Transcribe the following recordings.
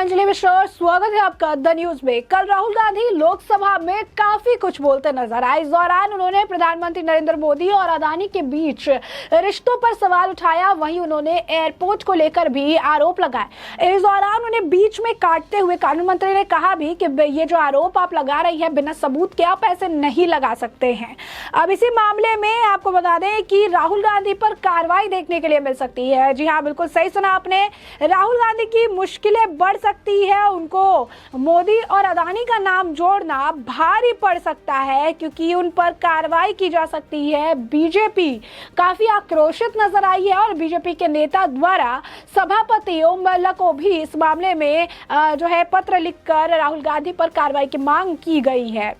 अंजलि मिश्रा और स्वागत है आपका द न्यूज में। कल राहुल गांधी लोकसभा में काफी कुछ बोलते नजर आए। इस दौरान उन्होंने प्रधानमंत्री नरेंद्र मोदी और अदानी के बीच रिश्तों पर सवाल उठाया। वहीं उन्होंने एयरपोर्ट को लेकर भी आरोप लगाए। इस दौरान उन्हें बीच में काटते हुए कानून मंत्री ने कहा भी कि ये जो आरोप आप लगा रही है बिना सबूत के आप ऐसे नहीं लगा सकते हैं। अब इसी मामले में आपको बता दें कि राहुल गांधी पर कार्रवाई देखने के लिए मिल सकती है। जी हाँ, बिल्कुल सही सुना आपने। राहुल गांधी की मुश्किलें बढ़ सकती है। उनको मोदी और अदानी का नाम जोड़ना भारी पड़ सकता है क्योंकि उन पर कार्रवाई की जा सकती है। बीजेपी काफी आक्रोशित नजर आई है और बीजेपी के नेता द्वारा सभापति ओम बिरला को भी इस मामले में जो है पत्र लिखकर राहुल गांधी पर कार्रवाई की मांग की गई है।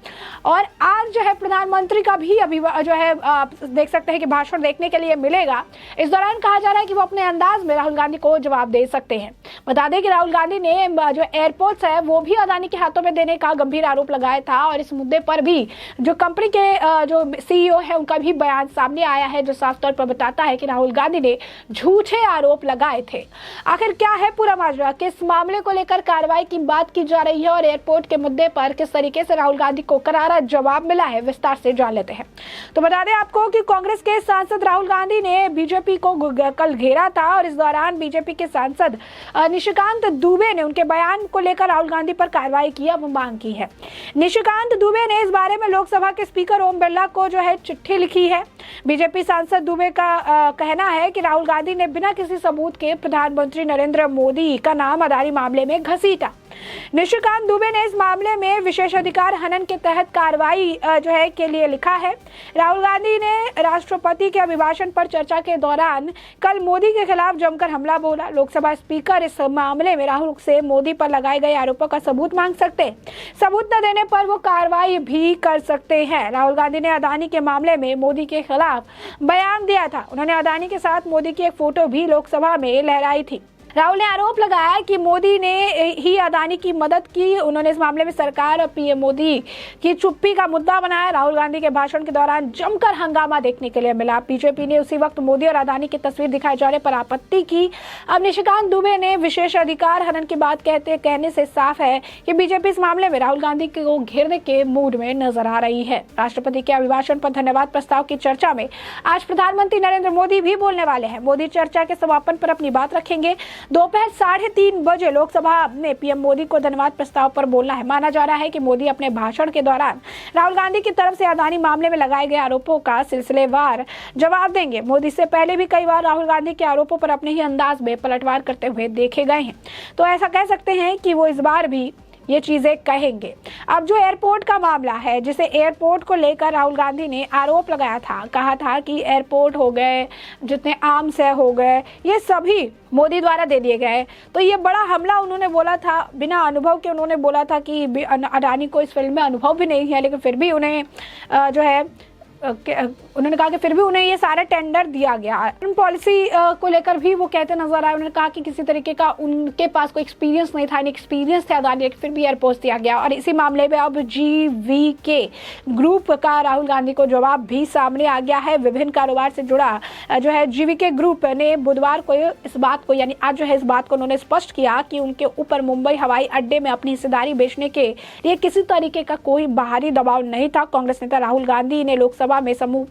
और आज जो है प्रधानमंत्री का भी अभी जो है आप देख सकते हैं कि भाषण देखने के लिए मिलेगा। इस दौरान कहा जा रहा है कि वो अपने अंदाज में राहुल गांधी को जवाब दे सकते हैं। बता दें कि राहुल गांधी ने जो एयरपोर्ट्स है वो भी अदानी के हाथों में देने का गंभीर आरोप लगाया था और इस मुद्दे पर भी जो कंपनी के जो सीईओ है उनका भी बयान सामने आया है जो साफ तौर पर बताता है कि राहुल गांधी ने झूठे आरोप लगाए थे। आखिर क्या है पूरा माजरा, किस मामले को लेकर कार्रवाई की बात की जा रही है और एयरपोर्ट के मुद्दे पर किस तरीके से राहुल गांधी को करारा जवाब मिला है, विस्तार से जान लेते हैं। तो बता दें आपको कि कांग्रेस के सांसद राहुल गांधी ने बीजेपी को कल घेरा था और इस दौरान बीजेपी के सांसद निशिकांत दुबे ने उनके बयान को लेकर राहुल गांधी पर कार्रवाई की अब मांग की है। निशिकांत दुबे ने इस बारे में लोकसभा के स्पीकर ओम बिरला को जो है चिट्ठी लिखी है। बीजेपी सांसद दुबे का कहना है कि राहुल गांधी ने बिना किसी सबूत के प्रधानमंत्री नरेंद्र मोदी का नाम अदानी मामले में घसीटा। निशिकांत दुबे ने इस मामले में विशेषाधिकार हनन के तहत कार्रवाई जो है के लिए लिखा है। राहुल गांधी ने राष्ट्रपति के अभिभाषण पर चर्चा के दौरान कल मोदी के खिलाफ जमकर हमला बोला। लोकसभा स्पीकर इस मामले में राहुल से मोदी पर लगाए गए आरोपों का सबूत मांग सकते हैं। सबूत न देने पर वो कार्रवाई भी कर सकते हैं। राहुल गांधी ने अदानी के मामले में मोदी के खिलाफ बयान दिया था। उन्होंने अदानी के साथ मोदी की एक फोटो भी लोकसभा में लहराई थी। राहुल ने आरोप लगाया कि मोदी ने ही अदानी की मदद की। उन्होंने इस मामले में सरकार और पीएम मोदी की चुप्पी का मुद्दा बनाया। राहुल गांधी के भाषण के दौरान जमकर हंगामा देखने के लिए मिला। बीजेपी ने उसी वक्त मोदी और अदानी की तस्वीर दिखाए जाने पर आपत्ति की। अब निशिकांत दुबे ने विशेषाधिकार हनन की बात कहने से साफ है कि बीजेपी इस मामले में राहुल गांधी को घेरने के मूड में नजर आ रही है। राष्ट्रपति के अभिभाषण पर धन्यवाद प्रस्ताव की चर्चा में आज प्रधानमंत्री नरेंद्र मोदी भी बोलने वाले हैं। मोदी चर्चा के समापन पर अपनी बात रखेंगे। दोपहर 3:30 बजे लोकसभा में पीएम मोदी को धन्यवाद प्रस्ताव पर बोलना है। माना जा रहा है कि मोदी अपने भाषण के दौरान राहुल गांधी की तरफ से अदानी मामले में लगाए गए आरोपों का सिलसिलेवार जवाब देंगे। मोदी से पहले भी कई बार राहुल गांधी के आरोपों पर अपने ही अंदाज में पलटवार करते हुए देखे गए हैं, तो ऐसा कह सकते हैं कि वो इस बार भी ये चीजें कहेंगे। अब जो एयरपोर्ट का मामला है, जिसे एयरपोर्ट को लेकर राहुल गांधी ने आरोप लगाया था, कहा था कि एयरपोर्ट हो गए, जितने आर्म्स है हो गए, ये सभी मोदी द्वारा दे दिए गए। तो ये बड़ा हमला उन्होंने बोला था, बिना अनुभव के उन्होंने बोला था कि अडानी को इस फील्ड में अनुभव भी नहीं है, लेकिन फिर भी उन्हें जो है उन्होंने कहा कि फिर भी उन्हें ये सारा टेंडर दिया गया। पॉलिसी को लेकर भी वो कहते नजर आए। उन्होंने कहा कि किसी तरीके का उनके पास कोई एक्सपीरियंस नहीं था, एक्सपीरियंस था अदानी, फिर भी एयरपोर्ट दिया गया। और इसी मामले में अब जीवीके ग्रुप का राहुल गांधी को जवाब भी सामने आ गया है। विभिन्न कारोबार से जुड़ा जो है जीवीके ग्रुप ने बुधवार को इस बात को यानी आज जो है इस बात को उन्होंने स्पष्ट किया कि उनके ऊपर मुंबई हवाई अड्डे में अपनी हिस्सेदारी बेचने के लिए किसी तरीके का कोई बाहरी दबाव नहीं था। कांग्रेस नेता राहुल गांधी ने लोकसभा में समूह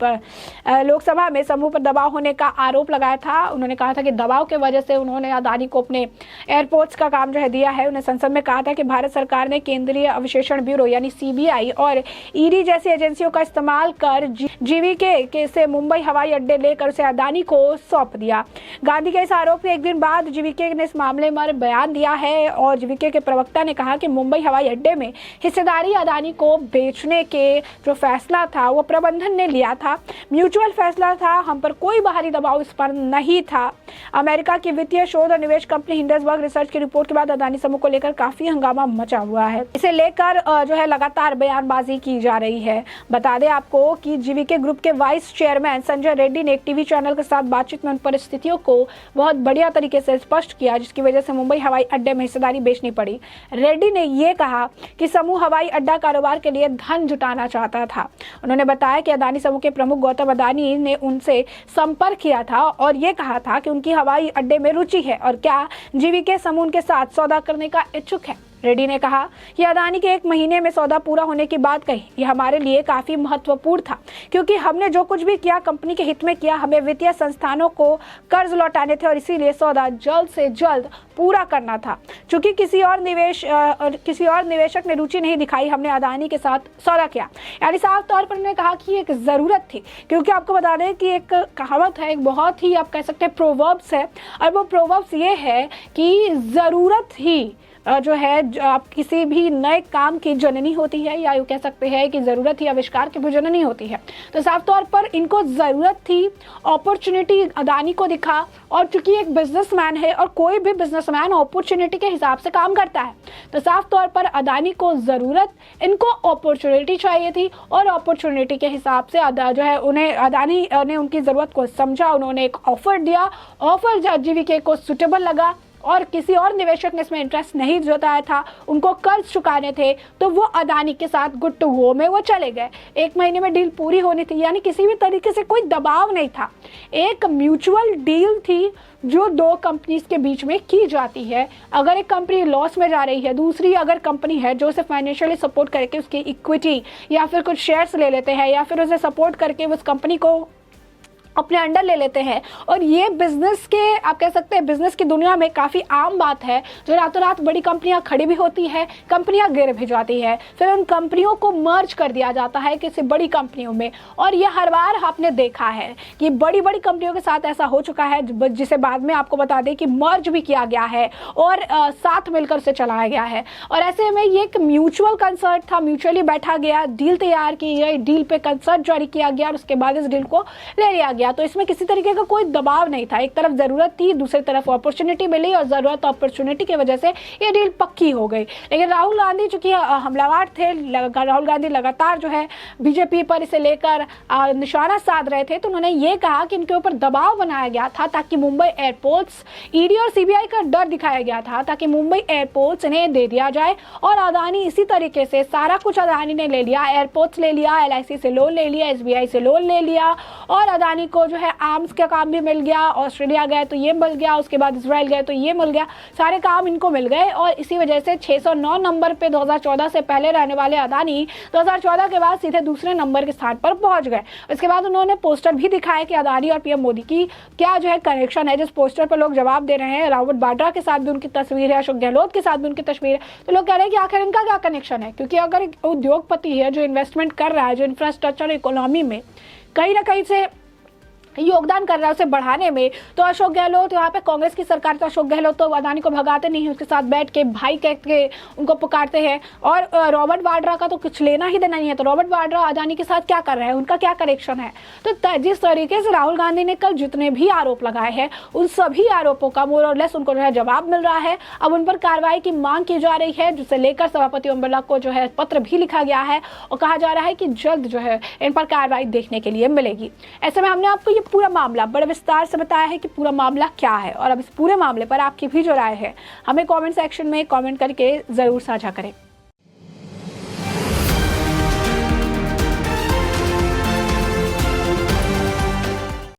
पर दबाव होने का आरोप लगाया था। उन्होंने कहा था कि दबाव के वजह से उन्होंने अदानी को अपने एयरपोर्ट्स का काम जो है दिया है। उन्हें संसद में कहा था कि भारत सरकार ने केंद्रीय अविशेषण ब्यूरो यानी सीबीआई और ईडी जैसी एजेंसियों का इस्तेमाल कर जीवीके से मुंबई हवाई अड्डे लेकर उसे अदानी को सौंप दिया। गांधी के इस आरोप के एक दिन बाद जीवीके ने इस मामले में बयान दिया है और जीवीके के प्रवक्ता ने कहा कि मुंबई हवाई अड्डे में हिस्सेदारी अदानी को बेचने के जो फैसला था वो प्रबंधन ने लिया था। म्यूचुअल फैसला था, हम पर कोई बाहरी दबाव इस पर नहीं था। अमेरिका की वित्तीय शोध और निवेश कंपनी हिंडनबर्ग रिसर्च की रिपोर्ट के बाद अदानी समूह को लेकर काफी हंगामा मचा हुआ है। इसे लेकर जो है लगातार बयानबाजी की जा रही है। बता दें आपको कि जीवीके ग्रुप के वाइस चेयरमैन संजय रेड्डी ने एक टीवी चैनल के साथ बातचीत में उन परिस्थितियों को बहुत बढ़िया तरीके से स्पष्ट किया जिसकी वजह से मुंबई हवाई अड्डे में हिस्सेदारी बेचनी पड़ी। रेड्डी ने यह कहा कि समूह हवाई अड्डा कारोबार के लिए धन जुटाना चाहता था। उन्होंने बताया कि अदानी समूह के प्रमुख गौतम अदानी ने उनसे संपर्क किया था और ये कहा था कि उनकी हवाई अड्डे में रुचि है और क्या जीवीके समूह उनके साथ सौदा करने का इच्छुक है। रेड्डी ने कहा कि अदानी के 1 महीने में सौदा पूरा होने की बात कही। यह हमारे लिए काफ़ी महत्वपूर्ण था क्योंकि हमने जो कुछ भी किया कंपनी के हित में किया। हमें वित्तीय संस्थानों को कर्ज लौटाने थे और इसीलिए सौदा जल्द से जल्द पूरा करना था। चूंकि किसी और निवेशक ने रुचि नहीं दिखाई, हमने अदानी के साथ सौदा किया। यानी साफ तौर पर उन्होंने कहा कि एक ज़रूरत थी, क्योंकि आपको बता दें कि एक कहावत है, एक बहुत ही आप कह सकते हैं प्रोवर्ब्स है, और वो प्रोवर्ब्स ये है कि ज़रूरत ही जो है आप किसी भी नए काम की जननी होती है, या यूँ कह सकते हैं कि ज़रूरत ही आविष्कार की भी जननी होती है। तो साफ तौर पर इनको ज़रूरत थी, अपॉर्चुनिटी अदानी को दिखा, और चूंकि एक बिजनेसमैन है और कोई भी बिजनेसमैन अपॉर्चुनिटी के हिसाब से काम करता है, तो साफ तौर पर अदानी को ज़रूरत, इनको अपॉर्चुनिटी चाहिए थी, और अपॉर्चुनिटी के हिसाब से जो है उन्हें अदानी ने उनकी ज़रूरत को समझा, उन्होंने एक ऑफ़र दिया। ऑफ़र जीवीके को सुटेबल लगा और किसी और निवेशक ने इसमें इंटरेस्ट नहीं जताया था, उनको कर्ज चुकाने थे, तो वो अदानी के साथ गुड टू गो में वो चले गए। 1 महीने में डील पूरी होनी थी, यानी किसी भी तरीके से कोई दबाव नहीं था, एक म्यूचुअल डील थी जो 2 कंपनीज के बीच में की जाती है। अगर एक कंपनी लॉस में जा रही है, दूसरी अगर कंपनी है जो उसे फाइनेंशियली सपोर्ट करके उसकी इक्विटी या फिर कुछ शेयर्स ले लेते हैं, या फिर उसे सपोर्ट करके उस कंपनी को अपने अंडर ले लेते हैं, और ये बिजनेस के आप कह सकते हैं बिजनेस की दुनिया में काफ़ी आम बात है, जो रातों रात बड़ी कंपनियां खड़ी भी होती है, कंपनियां गिर भी जाती है, फिर उन कंपनियों को मर्ज कर दिया जाता है किसी बड़ी कंपनियों में। और ये हर बार आपने देखा है कि बड़ी बड़ी कंपनियों के साथ ऐसा हो चुका है, जिसे बाद में आपको बता दें कि मर्ज भी किया गया है और साथ मिलकर उसे चलाया गया है। और ऐसे में ये एक म्यूचुअल कंसर्ट था, म्यूचुअली बैठा गया, डील तैयार की गई, डील पे कंसर्ट जारी किया गया और उसके बाद इस डील को ले लिया गया। तो इसमें किसी तरीके का कोई दबाव नहीं था, एक तरफ ज़रूरत थी, दूसरी तरफ अपॉर्चुनिटी मिली, और ज़रूरत अपॉर्चुनिटी की वजह से ये डील पक्की हो गई। लेकिन राहुल गांधी चूंकि हमलावर थे, राहुल गांधी लगातार जो है बीजेपी पर इसे लेकर निशाना साध रहे थे, तो उन्होंने ये कहा कि इनके ऊपर दबाव बनाया गया था ताकि मुंबई एयरपोर्ट्स, ईडी और सीबीआई का डर दिखाया गया था ताकि मुंबई एयरपोर्ट्स इन्हें दे दिया जाए। और अदानी इसी तरीके से सारा कुछ अदानी ने ले लिया, एयरपोर्ट्स ले लिया, LIC से लोन ले लिया, SBI से लोन ले लिया, और अदानी को जो है आर्म्स का काम भी मिल गया, ऑस्ट्रेलिया गए तो ये मिल गया, उसके बाद इजराइल गए तो ये मिल गया, सारे काम इनको मिल गए। और इसी वजह से 609 नंबर पे 2014 से पहले रहने वाले अदानी 2014 के बाद सीधे दूसरे नंबर के स्थान पर पहुंच गए। उसके बाद उन्होंने पोस्टर भी दिखाया कि अदानी और PM मोदी की क्या जो है कनेक्शन है। जिस पोस्टर पर लोग जवाब दे रहे हैं, रॉबर्ट वाड्रा के साथ भी उनकी तस्वीर है, अशोक गहलोत के साथ भी उनकी तस्वीर है, तो लोग कह रहे हैं कि आखिर इनका क्या कनेक्शन है। क्योंकि अगर एक उद्योगपति है जो इन्वेस्टमेंट कर रहा है, जो इंफ्रास्ट्रक्चर इकोनॉमी में कहीं ना कहीं से योगदान कर रहा है उसे बढ़ाने में, तो अशोक गहलोत, यहाँ पे कांग्रेस की सरकार, तो अशोक गहलोत तो अदानी को भगाते नहीं, उसके साथ बैठ के भाई कह के उनको पुकारते हैं। और रॉबर्ट वाड्रा का तो कुछ लेना ही देना नहीं है, तो रॉबर्ट वाड्रा अदानी के साथ क्या कर रहे हैं, उनका क्या कनेक्शन है। तो जिस तरीके से राहुल गांधी ने कल जितने भी आरोप लगाए हैं, उन सभी आरोपों का मोर और लेस उनको जो है जवाब मिल रहा है। अब उन पर कार्रवाई की मांग की जा रही है, जिसे लेकर सभापति ओम बिरला को जो है पत्र भी लिखा गया है, और कहा जा रहा है कि जल्द जो है इन पर कार्रवाई देखने के लिए मिलेगी। ऐसे में हमने आपको ये पूरा मामला बड़े विस्तार से बताया है कि पूरा मामला क्या है, और अब इस पूरे मामले पर आपकी भी जो राय है हमें कमेंट सेक्शन में कमेंट करके ज़रूर साझा करें।